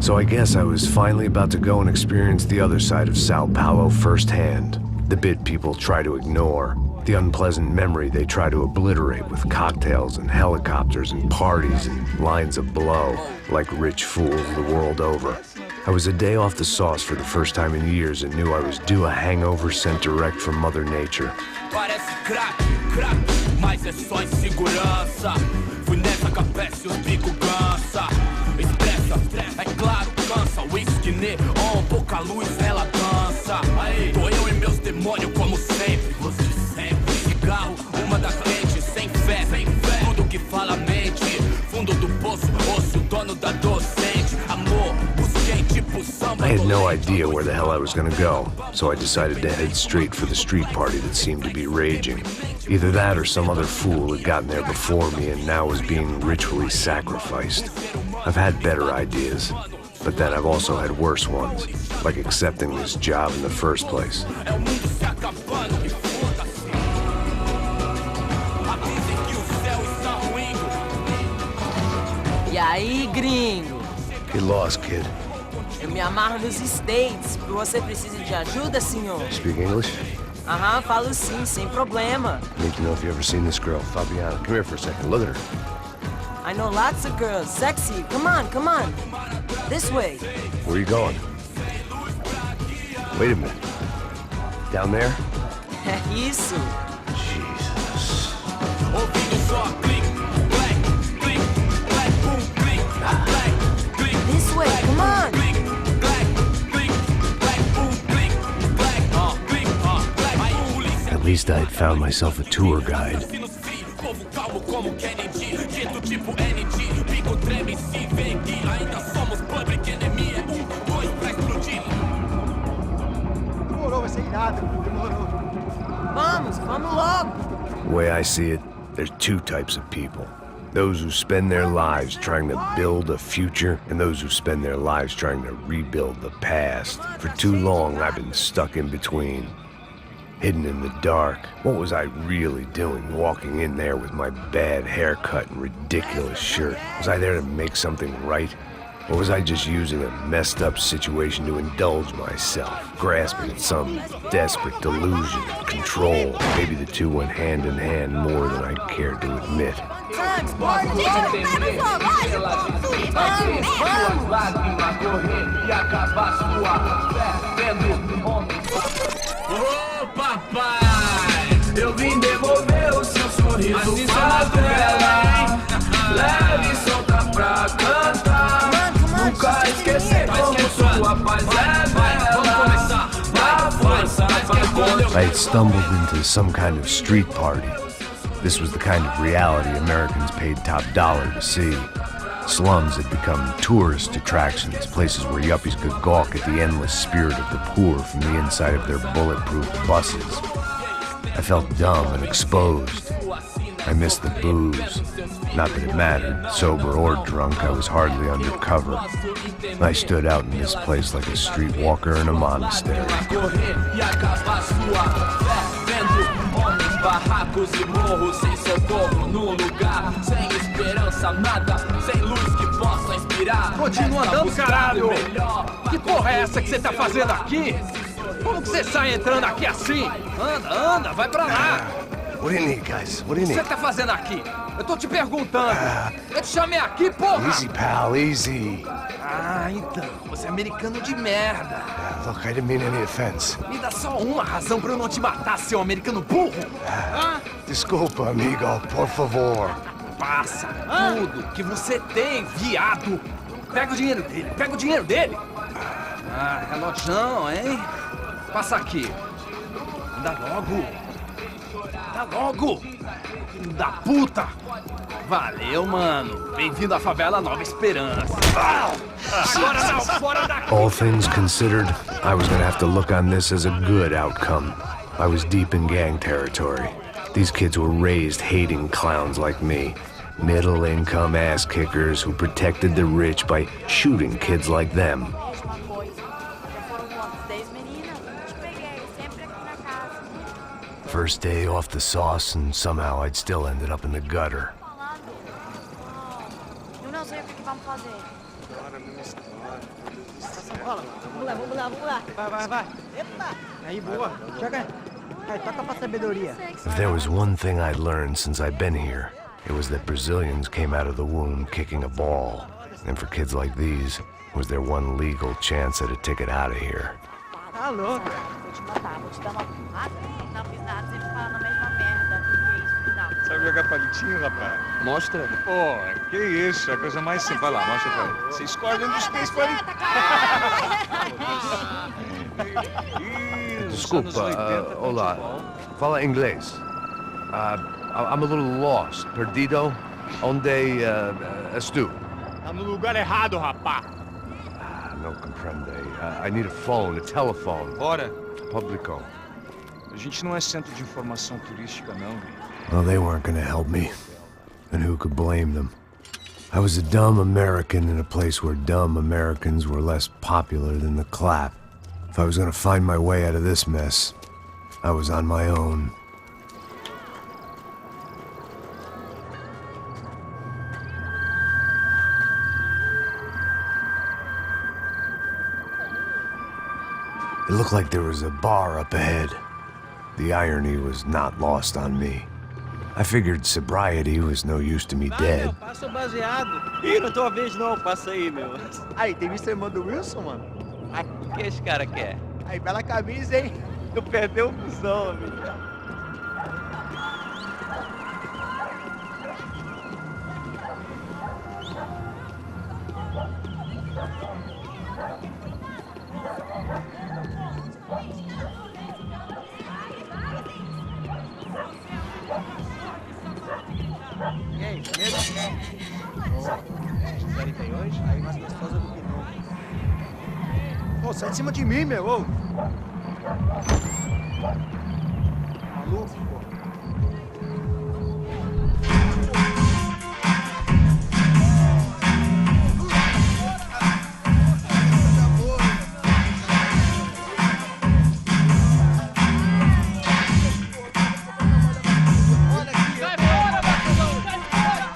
So I guess I was finally about to go and experience the other side of Sao Paulo firsthand. The bit people try to ignore. The unpleasant memory they try to obliterate with cocktails and helicopters and parties and lines of blow, like rich fools the world over. I was a day off the sauce for the first time in years and knew I was due a hangover sent direct from Mother Nature. Parece crack, mas é só insegurança. Fui nessa capece, os bico cansa. Estressa, é claro, cansa. Whisky neon, pouca luz, ela dança. Tô eu e meus demônios como sempre. Você sempre. Cigarro, uma da frente, sem fé. Tudo que fala mente. Fundo do poço, osso, dono da docente. Amor, busquei tipo samba. I had no idea where the hell I was gonna go, so I decided to head straight for the street party that seemed to be raging. Either that or some other fool had gotten there before me and now was being ritually sacrificed. I've had better ideas, but then I've also had worse ones, like accepting this job in the first place. E aí, gringo? Get lost, kid. Eu me amarro nos States. Você precisa de ajuda, senhor? Speak English? Aham, falo sim, sem problema. Need to know if you've ever seen this girl, Fabiana. Come here for a second. Look at her. I know lots of girls. Sexy. Come on, come on. This way. Where are you going? Wait a minute. Down there? É isso. Jesus. This way, come on. At least I had found myself a tour guide. Vamos logo. The way I see it, there's two types of people. Those who spend their lives trying to build a future, and those who spend their lives trying to rebuild the past. For too long, I've been stuck in between. Hidden in the dark. What was I really doing walking in there with my bad haircut and ridiculous shirt? Was I there to make something right? Or was I just using a messed up situation to indulge myself, grasping at some desperate delusion of control? Maybe the two went hand in hand more than I cared to admit. Ô papai, eu vim devolver o seu sorriso pra tela. Leve e solta pra cantar. Nunca esquecer como sua paz é bela. Na força pra I had stumbled into some kind of street party. This was the kind of reality Americans paid top dollar to see. Slums had become tourist attractions, places where yuppies could gawk at the endless spirit of the poor from the inside of their bulletproof buses. I felt dumb and exposed. I missed the booze. Not that it mattered. Sober or drunk, I was hardly undercover. I stood out in this place like a streetwalker in a monastery. Barracos e morros sem socorro no lugar, sem esperança, nada, sem luz que possa inspirar. Continua andando, caralho! Que porra é essa que você tá fazendo aqui? Como que você sai entrando aqui assim? Anda, vai pra lá! What do you need, guys? What do you O que need? você tá fazendo aqui? Eu tô te perguntando. Eu te chamei aqui, porra! Easy, pal, easy. Ah, então, você é americano de merda. Look, I didn't mean any offense. Me dá só uma razão pra eu não te matar, seu americano burro! Desculpa, amigo, por favor. Passa tudo que você tem, viado! Pega o dinheiro dele! Ah, relojão, hein? Passa aqui. Dá logo! Filho da puta! Valeu, mano. Bem-vindo à favela Nova Esperança. Agora não, fora daqui! All things considered, I was gonna have to look on this as a good outcome. I was deep in gang territory. These kids were raised hating clowns like me. Middle-income ass-kickers who protected the rich by shooting kids like them. First day off the sauce, and somehow I'd still ended up in the gutter. Eu não sei o que vamos fazer. Vamos lá. Vai. Eita! Aí, boa. Joga. Vai, toca pra sabedoria. If there was one thing I'd learned since I'd been here, it was that Brazilians came out of the womb kicking a ball. And for kids like these, it was their one legal chance at a ticket out of here. Tá louco. Vou te matar, vou te dar uma porrada. Não fiz nada, sempre fala na mesma merda. Que é isso, final? Sabe jogar palitinho, rapaz? Mostra. Pô, que isso, é a coisa mais simples. Vai lá, mostra pra ele. Você escolhe um dos três palitinhos. Desculpa, olá. Fala inglês. I'm a little lost. Perdido? Onde estou? Tá no lugar errado, rapaz. Não compreende. I need a phone, a telephone. Bora. Publico. A gente não é centro de informação turística, não. Well, they weren't gonna help me. And who could blame them? I was a dumb American in a place where dumb Americans were less popular than the clap. If I was gonna find my way out of this mess, I was on my own. It looked like there was a bar up ahead. The irony was not lost on me. I figured sobriety was no use to me dead. Meu, passa o baseado. Ih, não tô a vez não, passa aí, meu. Aí, tem visto a irmã do Wilson, mano? Ai, o que esse cara quer? Aí, bela camisa, hein? Tu perdeu o busão, amigo. E aí, beleza? Série tem hoje? Aí, mais gostosa do que nunca. Ô, sai de cima de mim, meu! Ô. Maluco, pô.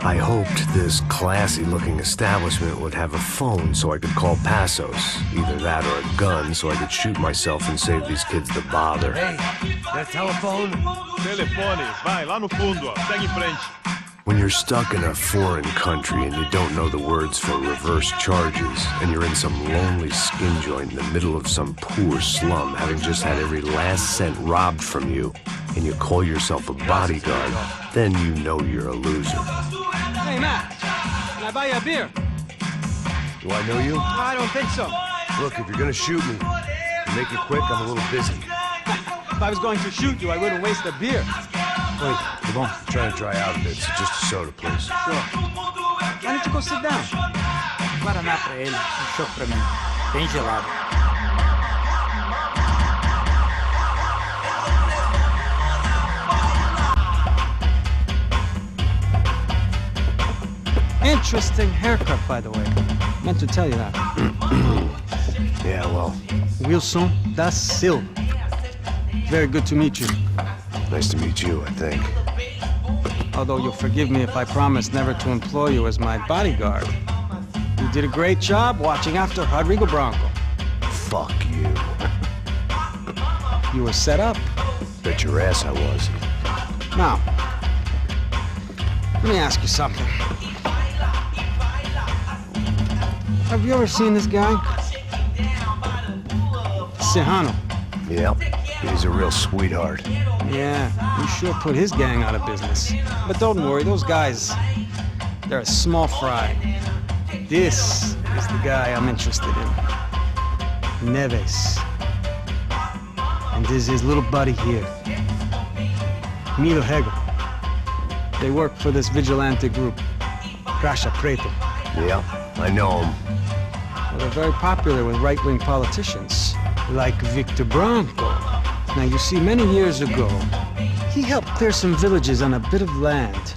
I hoped this classy-looking establishment would have a phone so I could call Passos. Either that or a gun so I could shoot myself and save these kids the bother. Hey, that telephone? Telefone, vai, lá no fundo, ó. Segue em frente. When you're stuck in a foreign country and you don't know the words for reverse charges, and you're in some lonely skin joint in the middle of some poor slum, having just had every last cent robbed from you, and you call yourself a bodyguard, then you know you're a loser. Hey, Matt, can I buy you a beer? Do I know you? I don't think so. Look, if you're gonna shoot me, make it quick, I'm a little busy. If I was going to shoot you, I wouldn't waste a beer. Wait, come on. I'm trying to dry out a bit, so just a soda, please. Sure. Why don't you go sit down? Guaraná pra ele, chopp pra mim. Bem gelado. Interesting haircut, by the way. Meant to tell you that. Yeah, well, Wilson da Silva. Very good to meet you. nice to meet you, I think. Although you'll forgive me if I promise never to employ you as my bodyguard. You did a great job watching after Rodrigo Branco. Fuck you. You were set up. Bet your ass I was. Now, let me ask you something. Have you ever seen this guy? Serrano. Yep, he's a real sweetheart. Yeah, you sure put his gang out of business. But don't worry, those guys, they're a small fry. This is the guy I'm interested in. Neves. And this is his little buddy here. Milo Hegel. They work for this vigilante group, Caixa Preta. Yeah, I know him. Well, they're very popular with right-wing politicians, like Victor Branco. Now, you see, many years ago, he helped clear some villages on a bit of land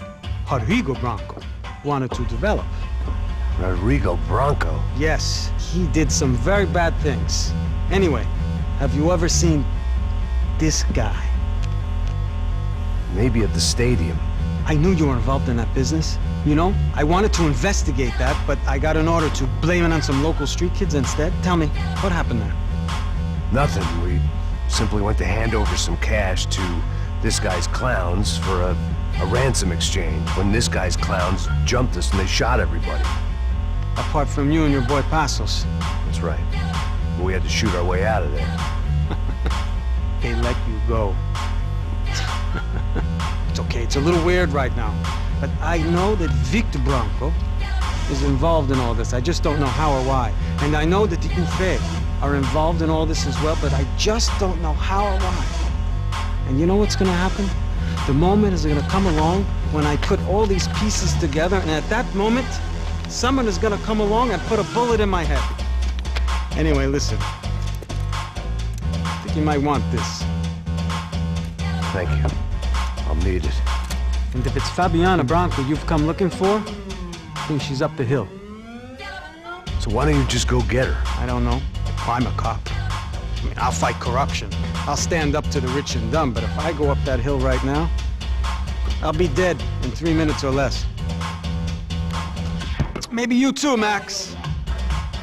Rodrigo Branco wanted to develop. Rodrigo Branco? Yes, he did some very bad things. Anyway, have you ever seen this guy? Maybe at the stadium. I knew you were involved in that business. You know, I wanted to investigate that, but I got an order to blame it on some local street kids instead. Tell me, what happened there? Nothing. We simply went to hand over some cash to this guy's clowns for a ransom exchange when this guy's clowns jumped us and they shot everybody. Apart from you and your boy Passos. That's right. We had to shoot our way out of there. They let you go. It's okay, it's a little weird right now. But I know that Victor Branco is involved in all this. I just don't know how or why. And I know that the UFE are involved in all this as well, but I just don't know how or why. And you know what's gonna happen? The moment is gonna come along when I put all these pieces together, and at that moment, someone is gonna come along and put a bullet in my head. Anyway, listen. I think you might want this. Thank you. I'll need it. And if it's Fabiana Branco you've come looking for, I think she's up the hill. So why don't you just go get her? I don't know. I'm a cop. I mean, I'll fight corruption. I'll stand up to the rich and dumb, but if I go up that hill right now, I'll be dead in 3 minutes or less. Maybe you too, Max.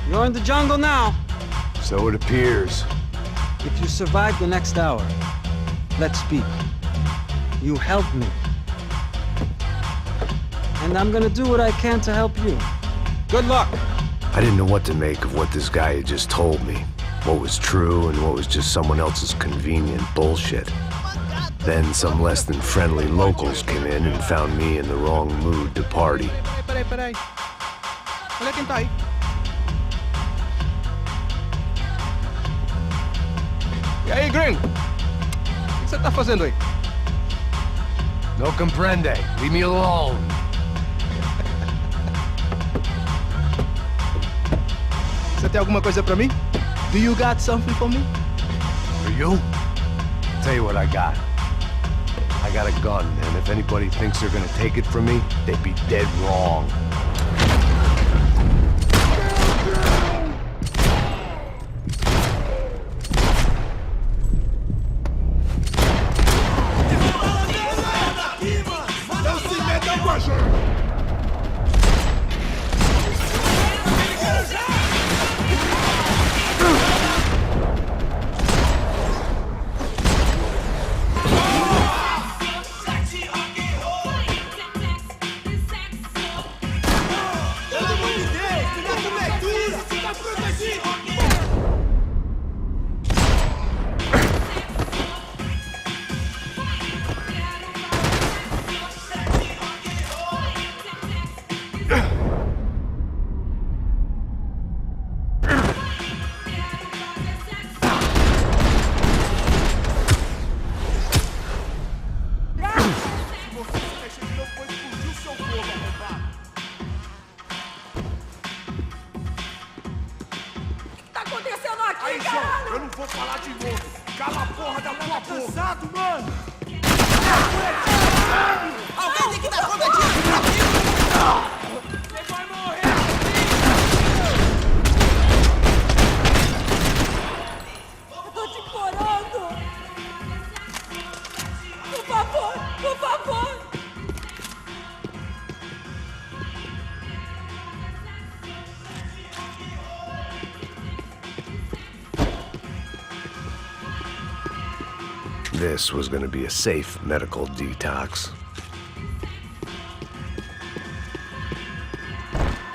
You're in the jungle now. So it appears. If you survive the next hour, let's speak. You help me. And I'm gonna do what I can to help you. Good luck. I didn't know what to make of what this guy had just told me. What was true and what was just someone else's convenient bullshit. Then some less than friendly locals came in and found me in the wrong mood to party. Peraí. Olha quem tá aí. E aí, gringo? O que você tá fazendo aí? No comprende. Leave me alone. Você tem alguma coisa pra mim? Do you got something for me? For you? Tell you what I got. I got a gun, and if anybody thinks they're gonna take it from me, they'd be dead wrong. Eu não vou falar de novo. Cala a porra da tua boca. Cansado, mano. Alguém tem que dar conta disso pra mim. Você vai morrer. Eu tô te implorando. Por favor, por favor. This was going to be a safe medical detox.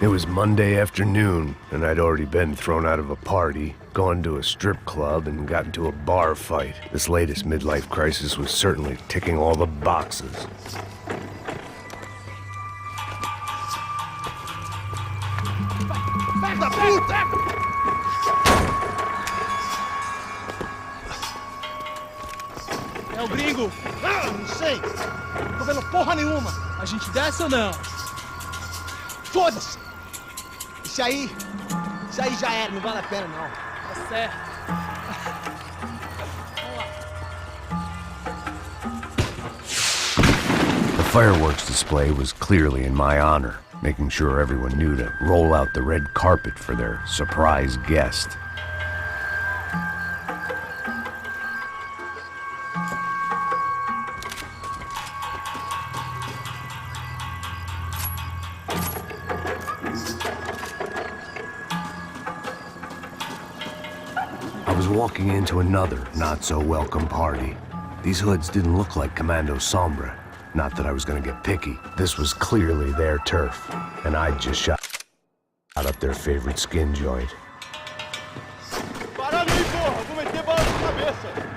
It was Monday afternoon, and I'd already been thrown out of a party, gone to a strip club, and got into a bar fight. This latest midlife crisis was certainly ticking all the boxes. É o gringo! Não sei! Tô vendo porra nenhuma! A gente desce ou não? Foda-se! Isso aí já era, não vale a pena não. Tá certo. The fireworks display was clearly in my honor, making sure everyone knew to roll out the red carpet for their surprise guest. was walking into another not-so-welcome party. These hoods didn't look like Commando Sombra. Not that I was gonna get picky. This was clearly their turf, and I'd just shot up their favorite skin joint. Para ali, porra! Vou meter bala na cabeça!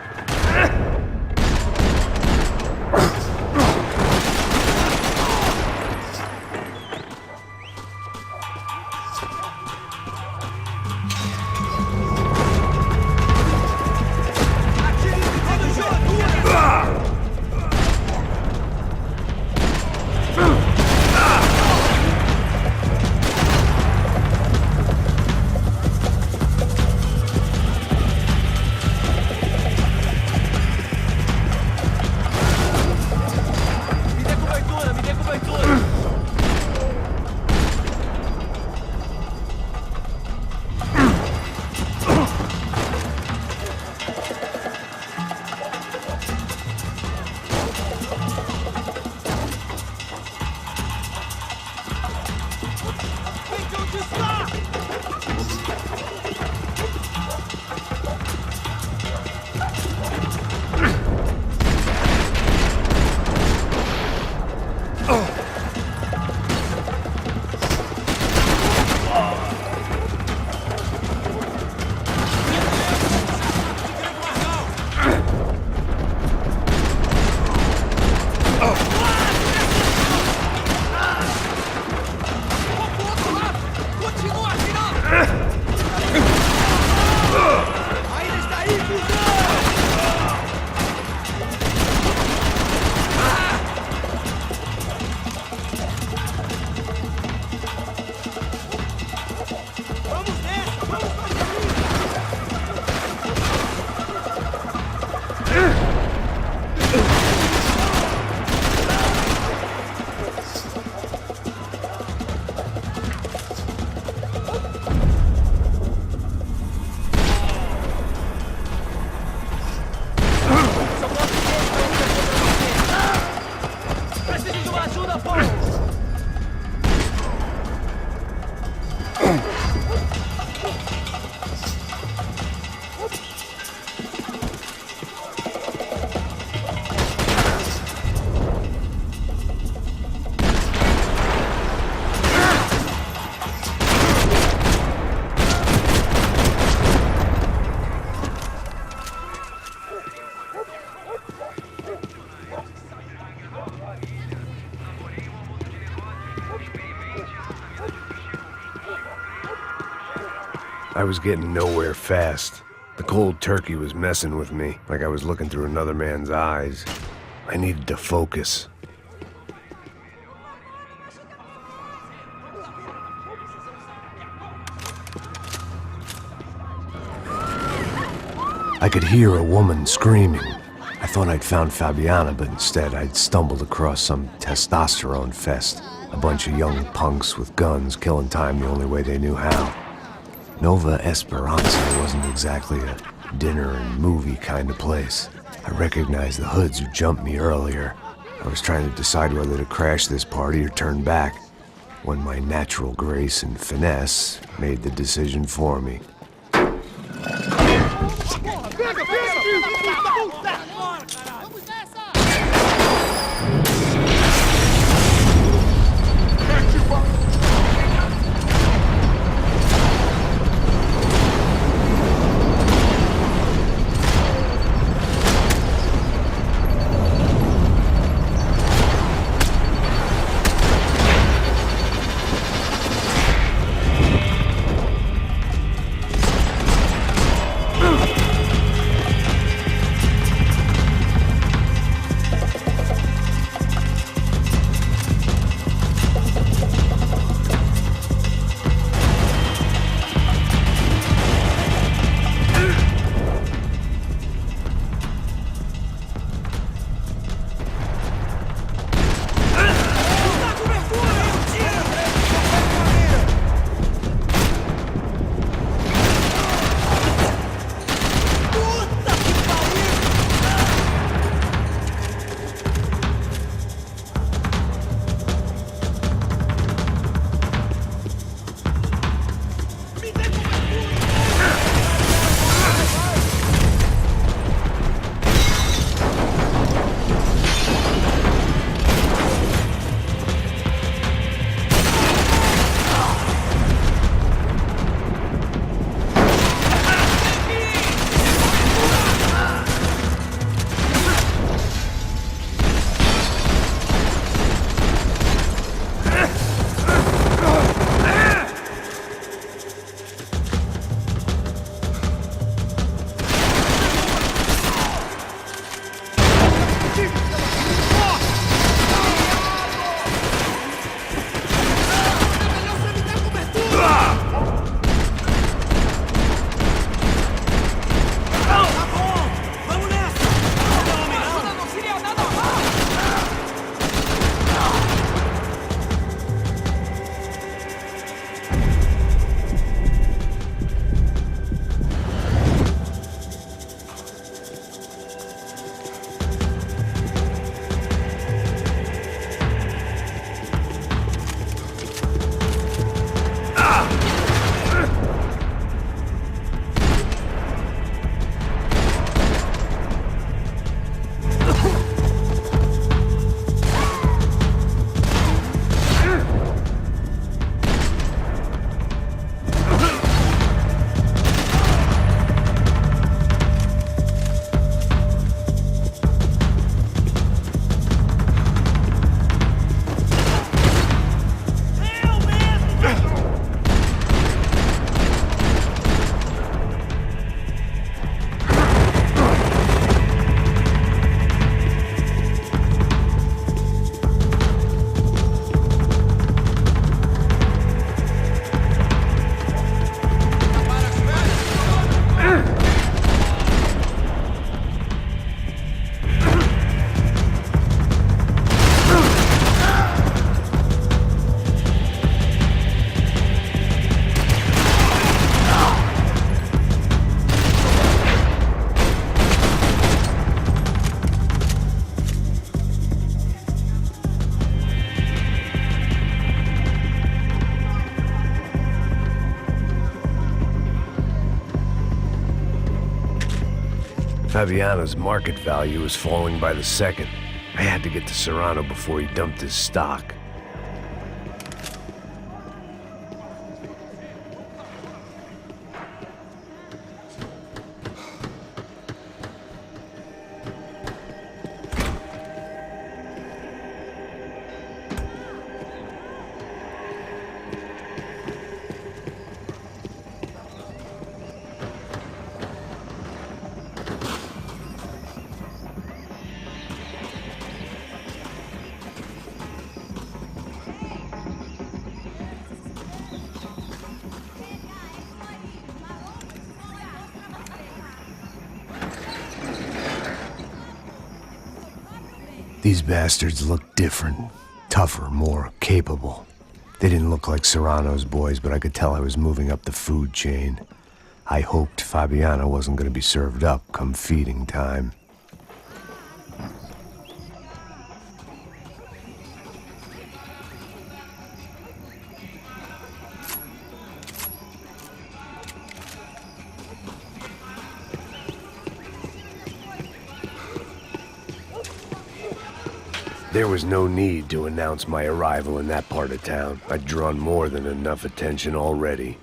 I was getting nowhere fast. The cold turkey was messing with me, like I was looking through another man's eyes. I needed to focus. I could hear a woman screaming. I thought I'd found Fabiana, but instead I'd stumbled across some testosterone fest. A bunch of young punks with guns killing time the only way they knew how. Nova Esperanza wasn't exactly a dinner and movie kind of place. I recognized the hoods who jumped me earlier. I was trying to decide whether to crash this party or turn back, when my natural grace and finesse made the decision for me. Fabiano's market value was falling by the second. I had to get to Serrano before he dumped his stock. These bastards looked different, tougher, more capable. They didn't look like Serrano's boys, but I could tell I was moving up the food chain. I hoped Fabiano wasn't going to be served up come feeding time. There was no need to announce my arrival in that part of town. I'd drawn more than enough attention already.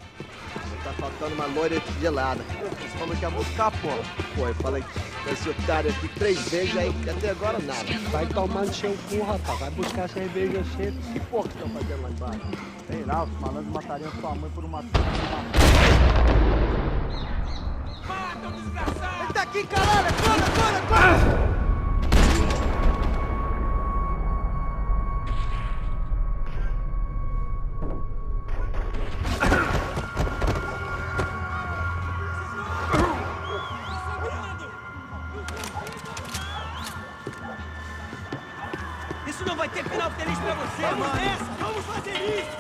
Tá faltando uma loira gelada. Você falou que ia buscar, pô. Pô, eu falei que esse otário aqui 3 vezes aí, e até agora nada. Vai tomar no seu cu, rapaz. Vai buscar cerveja cedo. Que porra que estão fazendo lá embaixo? Sei lá, os malandros matariam sua mãe por uma... Mata, desgraçado! Ele tá aqui, caralho! Corre! Isso não vai ter final feliz pra você, mano! Vamos fazer isso!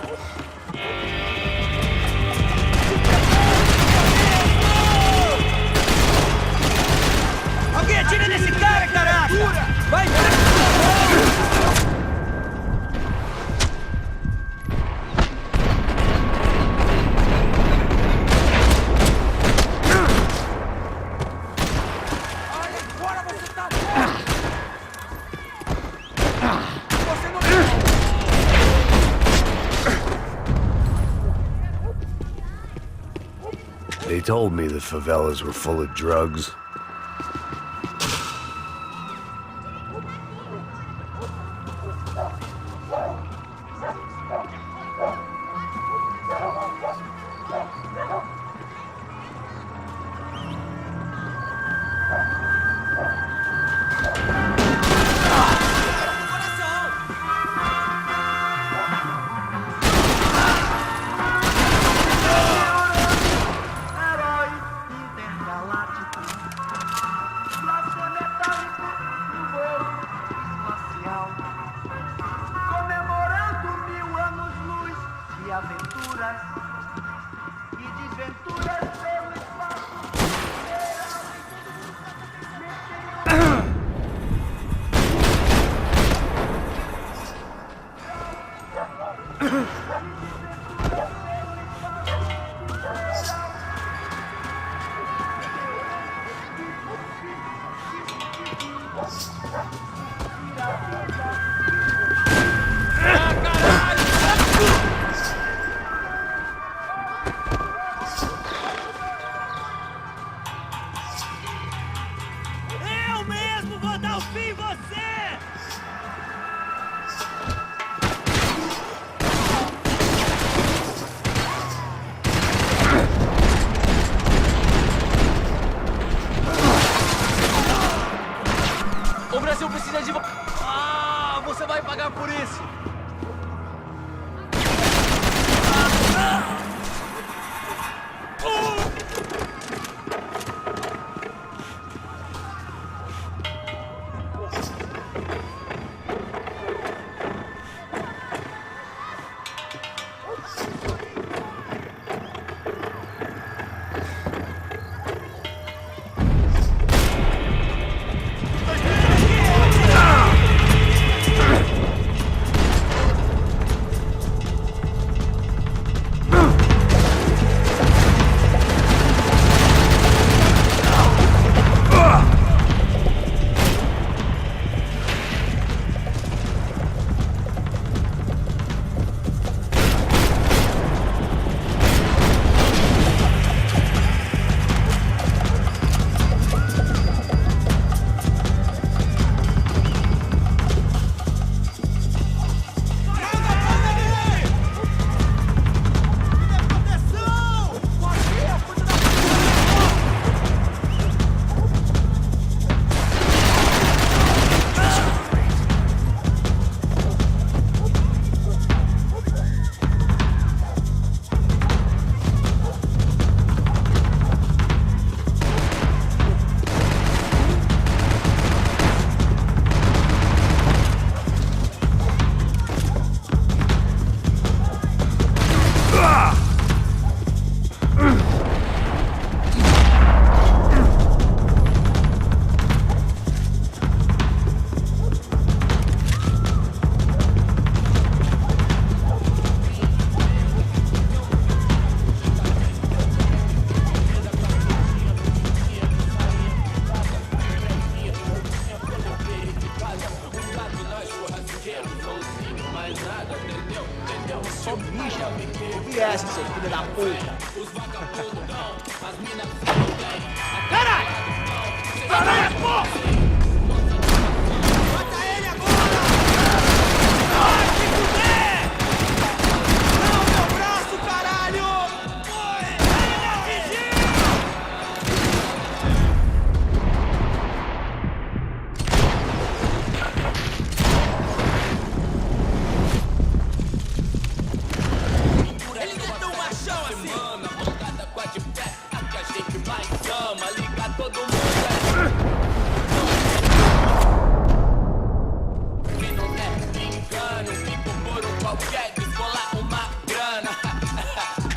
Alguém atira nesse cara, caraca! Vai! They told me the favelas were full of drugs.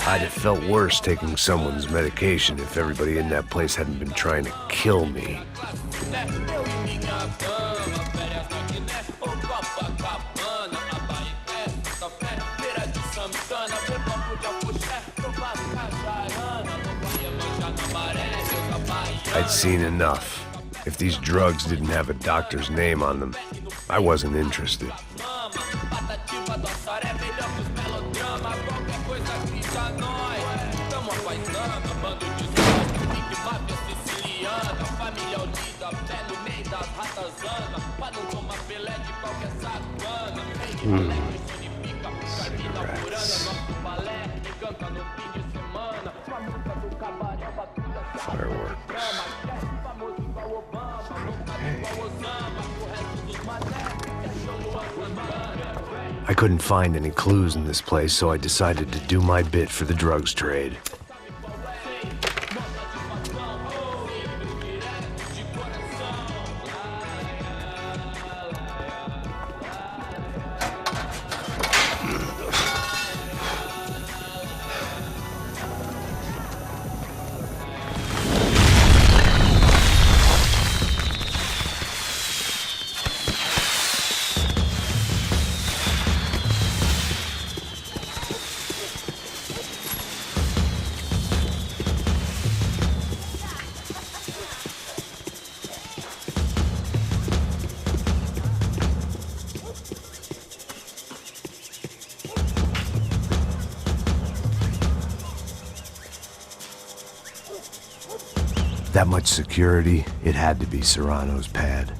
I'd have felt worse taking someone's medication if everybody in that place hadn't been trying to kill me. I'd seen enough. If these drugs didn't have a doctor's name on them, I wasn't interested. Cigarettes. Fireworks. I couldn't find any clues in this place, so I decided to do my bit for the drugs trade. That much security, it had to be Serrano's pad.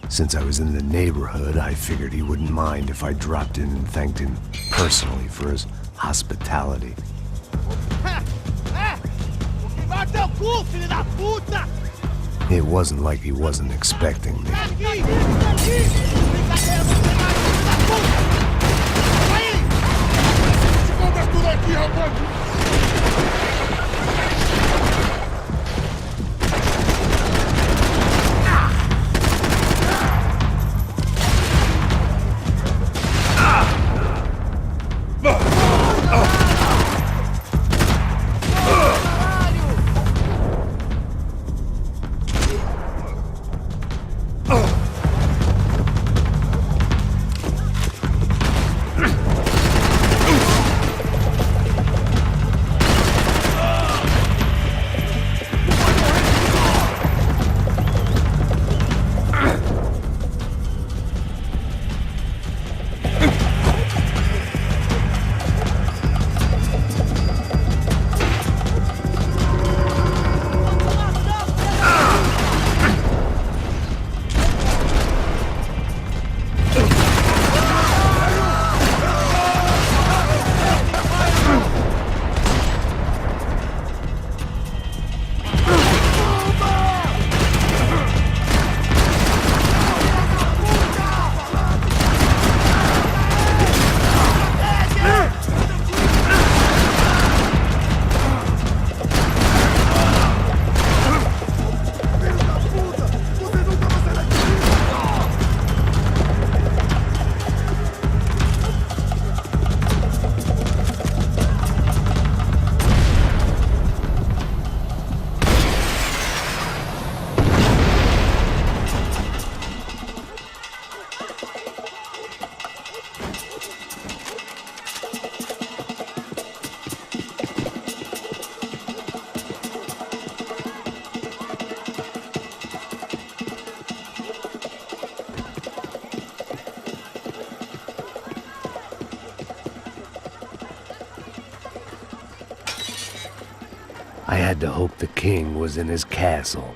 Since I was in the neighborhood, I figured he wouldn't mind if I dropped in and thanked him personally for his hospitality. It wasn't like he wasn't expecting me. I had to hope the king was in his castle.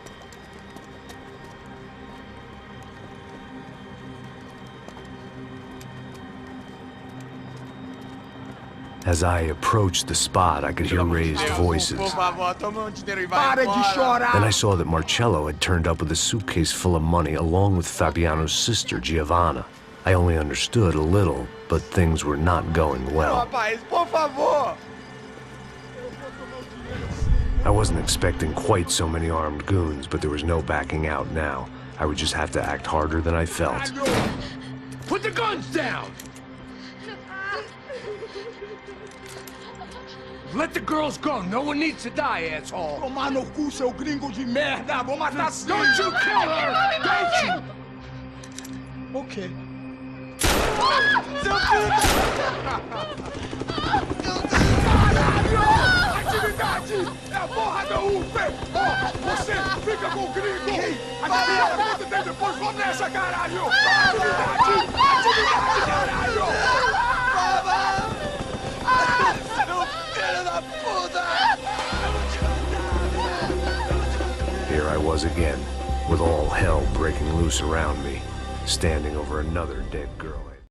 As I approached the spot, I could hear raised voices. Then I saw that Marcello had turned up with a suitcase full of money along with Fabiano's sister, Giovanna. I only understood a little, but things were not going well. I wasn't expecting quite so many armed goons, but there was no backing out now. I would just have to act harder than I felt. Put the guns down! Let the girls go. No one needs to die, asshole. Tomar no cu, seu gringo de merda! Vou matar sim! Don't you kill her! Don't you! Ok. Caralho! Atividade! É a porra da UP! Ó, você fica com o gringo! A galera conta dele depois vou nessa, caralho! Atividade! Atividade, caralho! Here I was again, with all hell breaking loose around me, standing over another dead girl.